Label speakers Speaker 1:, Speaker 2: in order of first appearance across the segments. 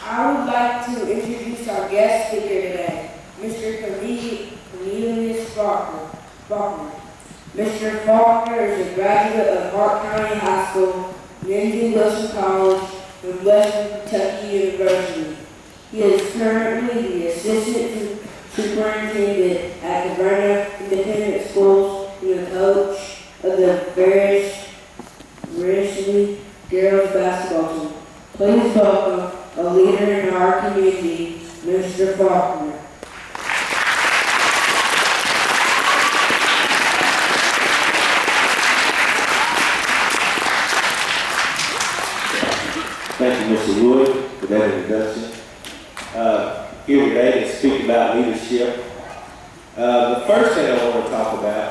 Speaker 1: I would like to introduce our guest speaker today, Mr. Cornelius Faulkner. Mr. Faulkner is a graduate of Hart County High School, Lindsey Wilson College, and Western Kentucky University. He is currently the Assistant Superintendent at the Vernon Independent Schools and the coach of the Varishly girls basketball team. Please welcome a leader in our community, Mr. Faulkner.
Speaker 2: Thank you, Mr. Wood, for that introduction. Here today to speak about leadership. The first thing I want to talk about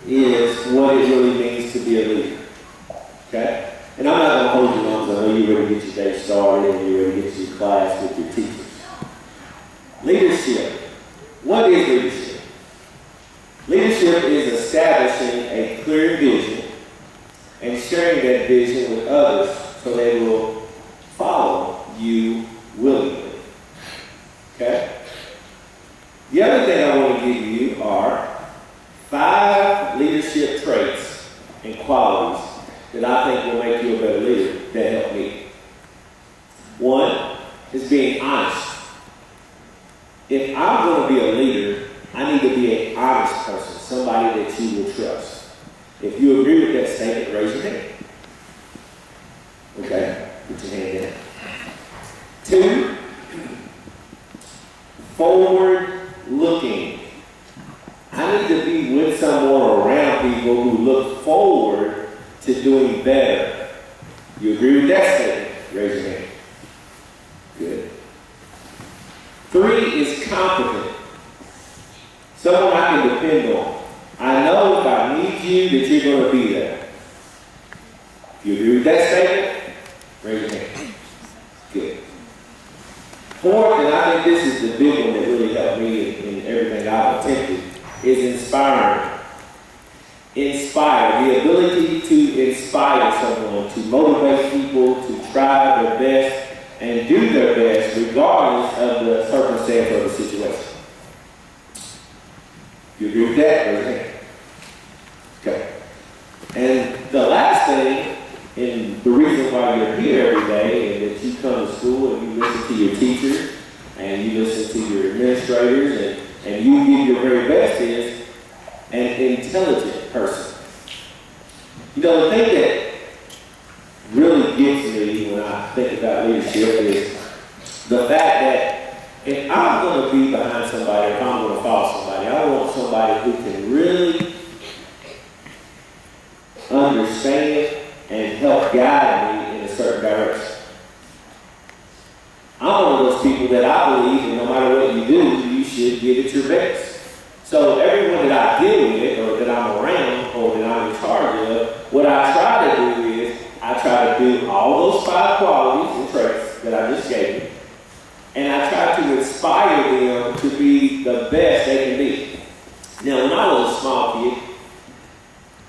Speaker 2: is what it really means to be a leader. Okay? And I'm not going to hold you long because I know you're ready to get your day started and you're ready to get to your class with your teachers. Leadership. What is leadership? Leadership is establishing a clear vision and sharing that vision with others so they will follow you willingly. Okay? The other thing I want to give you are 5 leadership traits and qualities that I think will make you a better leader that help me. 1 is being honest. If I'm going to be a leader, I need to be an honest person, somebody that you will trust. If you agree with that statement, raise your hand. Okay, put your hand down. 2, forward-looking. I need to be with someone or around people who look forward to doing better. You agree with that statement? Raise your hand. Good. 3 is competent. Someone I can depend on. I know if I need you that you're going to be there. You agree with that statement? Raise your hand. Good. 4th, and I think this is the big one that really helped me in everything I've attempted, is inspiring. Inspire. The ability to inspire someone, to motivate people, to try their best and do their best regardless of the circumstance or the situation. You agree with that? Raise your hand. Okay. And the last thing, and the reason why you're here every day, and that you come to school and you listen to your teachers and you listen to your administrators and you give your very best, is an intelligent person. You know, the thing that really gets me when I think about leadership is the fact that if I'm going to be behind somebody, if I'm going to follow somebody, I want somebody who can really understand and help guide me in a certain direction. I'm one of those people that I believe that no matter what you do, you should give it your best. So everyone that I deal with or that I'm around or that I'm in charge of, what I try to do is I try to do all those 5 qualities and traits that I just gave you. And I try to inspire them to be the best they can be. Now, when I was a small kid,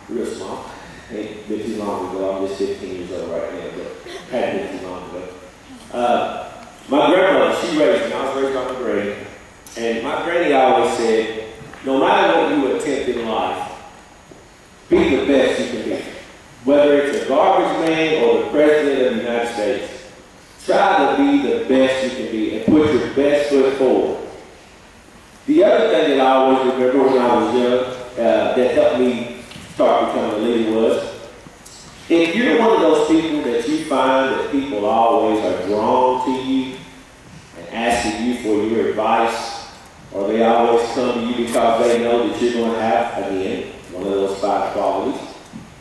Speaker 2: real small, ain't been too long ago, I'm just 15 years old right now, but hadn't been too long ago. My grandmother, she raised me. I was raised by my granny. And my granny always said, no matter what you attempt in life, be the best you can be. Whether it's a garbage man or the president of the United States, try to be the best you can be and put your best foot forward. The other thing that I always remember when I was young that helped me start becoming a leader was, if you're one of those people that you find that people always are drawn to you and asking you for your advice, or they always come to you because they know that you're going to have, again, one of those 5 qualities,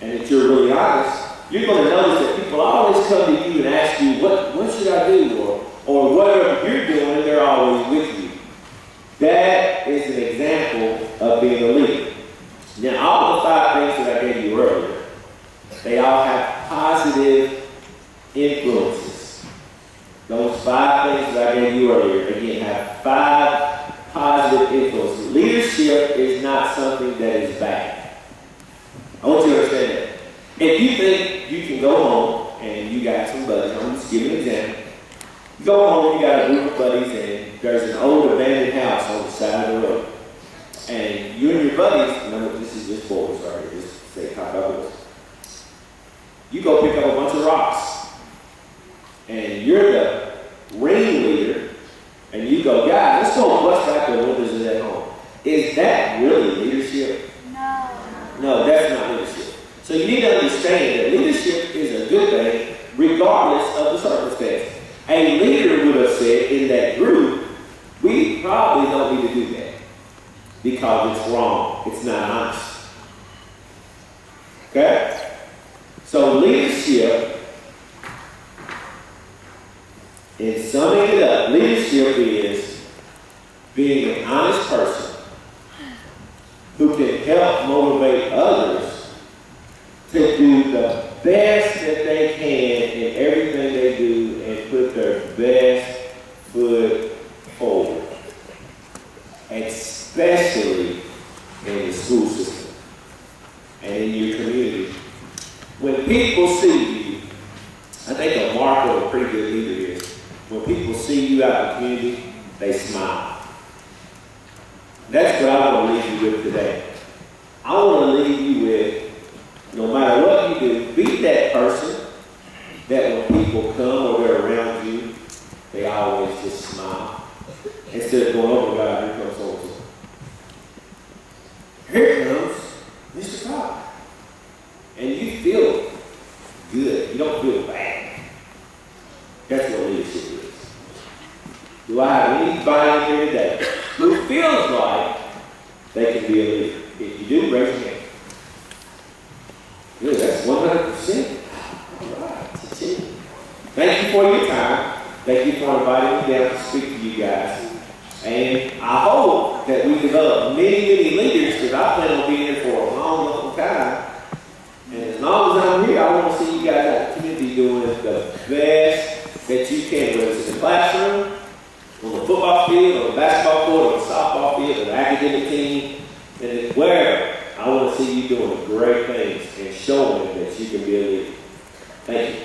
Speaker 2: and that you're really honest, you're going to notice that people always come to you and ask you, what should I do? Or whatever you're doing, they're always with you. That is an example of being a leader. Now, all the 5 things that I gave you earlier, they all have positive influences. Those 5 things that I gave you earlier, again, have 5 positive influences. Leadership is not something that is bad. I want you to understand that. If you think you can go home and you got some buddies. I'm just giving an example. You go home, you got a group of buddies, and there's an old abandoned house on the side of the road. And you and your buddies, remember this is just boys right here, just say top boys. You go pick up a bunch of rocks. And you're the ringleader, and you go, guys, let's go bust back the windows of that home. Is that really leadership?
Speaker 3: No.
Speaker 2: No, that's not leadership. So you need to understand that leadership is a good thing regardless of the circumstance. A leader would have said in that group, we probably don't need to do that because it's wrong. It's not honest. Okay? So leadership, in summing it up, leadership is being an honest person who can help motivate others to do the best that they can in everything they do and put their best foot forward, especially in the school system and in your community. When people see you, I think a mark of a pretty good leader is when people see you out in the community, they smile. That's what I want to leave you with today. I want to leave you with, no matter what you do, be that person that when people come or they're around you, they always just smile. Instead of going, oh God, here comes so-and-so. Here comes Mr. Faulkner. And you feel good. You don't feel bad. That's what leadership is. Do I have anybody here today who feels like they can be a leader? If you do, raise your hand. Good, that's 100%. All right, thank you for your time. Thank you for inviting me down to speak to you guys. And I hope that we develop many, many leaders, because I plan on being here for a long, long time. And as long as I'm here, I want to see you guys at the community doing the best that you can, whether it's in the classroom, on the football field, on the basketball court, on the softball field, on the academic team, and wherever. I want to see you doing great things and showing that you can be a leader. Thank you.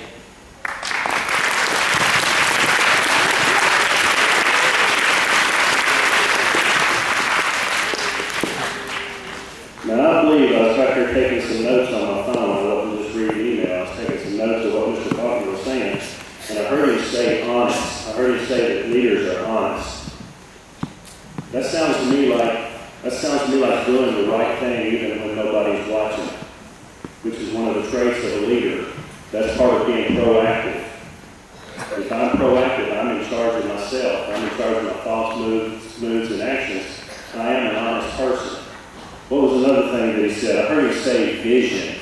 Speaker 4: Now, I believe I was back there taking some notes on my phone. I wasn't just reading email. I was taking some notes of what Mr. Faulkner was saying. And I heard him say honest. I heard him say that leaders are honest. That sounds to me like doing the right thing even when nobody's watching, which is one of the traits of a leader. That's part of being proactive. If I'm proactive, I'm in charge of myself. I'm in charge of my thoughts, moods, and actions. I am an honest person. What was another thing that he said? I heard him say vision.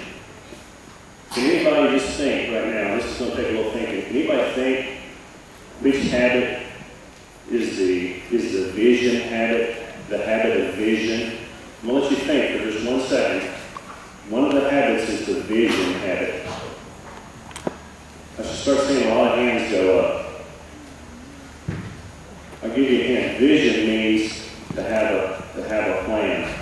Speaker 4: Can anybody just think right now? This is going to take a little thinking. Can anybody think which habit is the vision habit? The habit of vision? I'm going to let you think for just 1 second. One of the habits is the vision habit. I should start seeing a lot of hands go up. I'll give you a hint. Vision means to have a plan.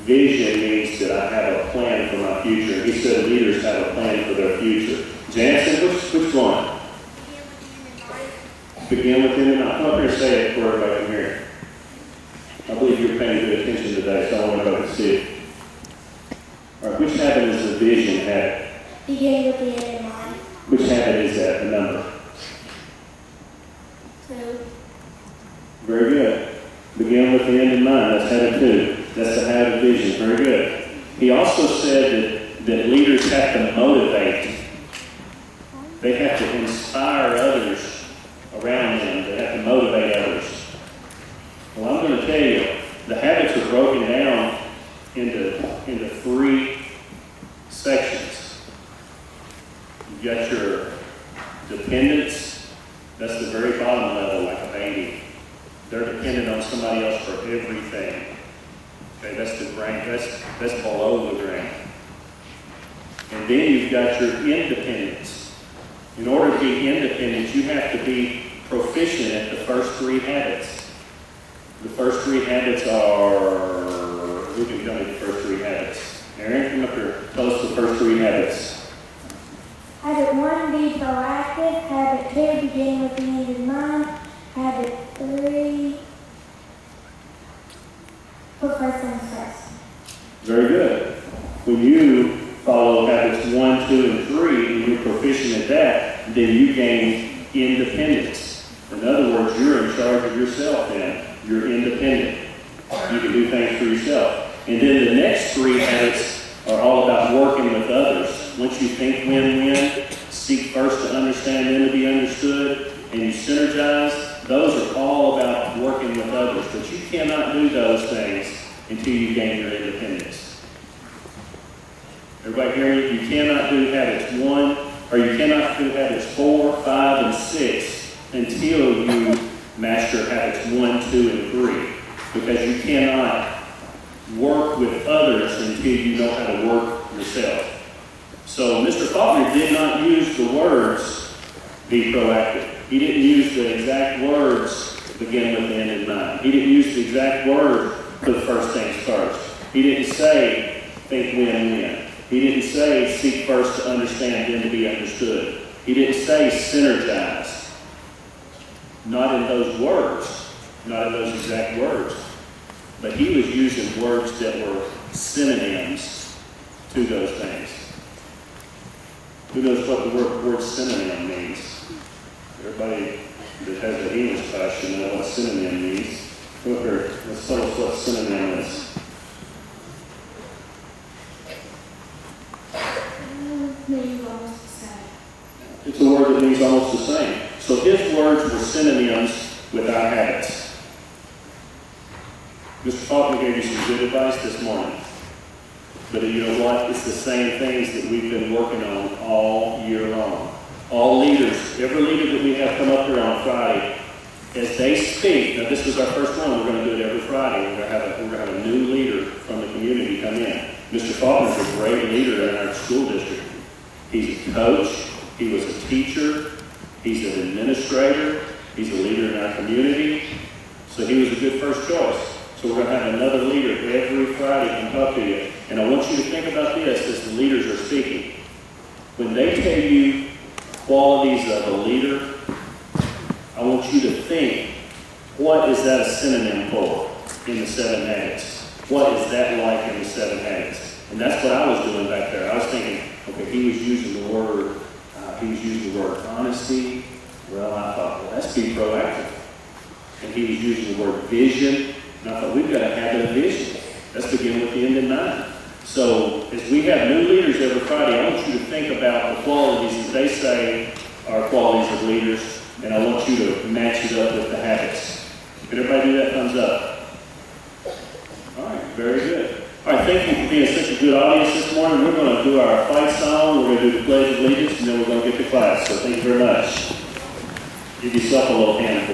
Speaker 4: Vision means that I have a plan for my future. He said leaders have a plan for their future. Jansen, which one? Begin within the mind. Come up here and say it for everybody can hear. I believe you're paying good attention today, so I want everybody to see it. All right, which habit is the vision habit?
Speaker 3: Begin with the end in mind.
Speaker 4: Which habit is that, the number?
Speaker 3: 2.
Speaker 4: Very good. Begin with the end in mind. That's habit 2. That's the habit of vision. Very good. He also said that leaders have to motivate. They have to inspire others around them. They have to motivate others. Well, I'm going to tell you, the habits are broken down into 3 sections. You've got your dependence. That's the very bottom level, like a baby. They're dependent on somebody else for everything. Okay, that's the ground. That's below the ground. And then you've got your independence. In order to be independent, you have to be proficient at the first 3 habits. The first 3 habits are, who can tell me the first 3 habits? Aaron, come up here. Tell us the first 3 habits.
Speaker 3: Habit 1, be proactive. Habit 2, begin with the end in mind. Habit 3, put first things first.
Speaker 4: Very good. When you follow habits 1, 2, and 3, and you're proficient at that, then you gain independence. In other words, you're in charge of yourself then. You're independent. You can do things for yourself. And then the next 3 habits are all about working with others. Once you think win-win, seek first to understand, then to be understood, and you synergize, those are all about working with others. But you cannot do those things until you gain your independence. Everybody hear me? You cannot do habits 1, or you cannot do habits 4, 5, and 6 until you master habits 1, 2, and 3. Because you cannot work with others until you know how to work yourself. So Mr. Faulkner did not use the words, be proactive. He didn't use the exact words, begin with the end in mind. He didn't use the exact word, put first things first. He didn't say, think win-win. He didn't say, seek first to understand, then to be understood. He didn't say, synergize. Not in those words, not in those exact words. But he was using words that were synonyms to those things. Who knows what the word synonym means? Everybody that has an English class should know what synonym means. Go up here, let's tell us what synonym is.
Speaker 3: Means almost the same.
Speaker 4: It's a word that means almost the same. So his words were synonyms with our habits. Mr. Faulkner gave you some good advice this morning. But you know what? It's the same things that we've been working on all year long. All leaders, every leader that we have come up here on Friday, as they speak, now this was our first one, we're going to do it every Friday. We're going to have a new leader from the community come in. Mr. Faulkner is a great leader in our school district. He's a coach, he was a teacher, he's an administrator, he's a leader in our community. So he was a good first choice. So we're going to have another leader every Friday come talk to you. And I want you to think about this as the leaders are speaking. When they tell you qualities of a leader, I want you to think, what is that a synonym for in the 7 habits? What is that like in the 7 habits? And that's what I was doing back there. I was thinking, okay, he was using the word honesty. Well, I thought, well, that's being proactive. And he was using the word vision. And I thought, we've got to have a vision. Let's begin with the end in mind. So as we have new leaders every Friday, I want you to think about the qualities that they say are qualities of leaders, and I want you to match it up with the habits. Can everybody do that? Thumbs up. All right, very good. All right, thank you for being such a good audience this morning. We're going to do our fight song, we're going to do the Pledge of Allegiance, and then we're going to get to class. So thank you very much. Give yourself a little hand.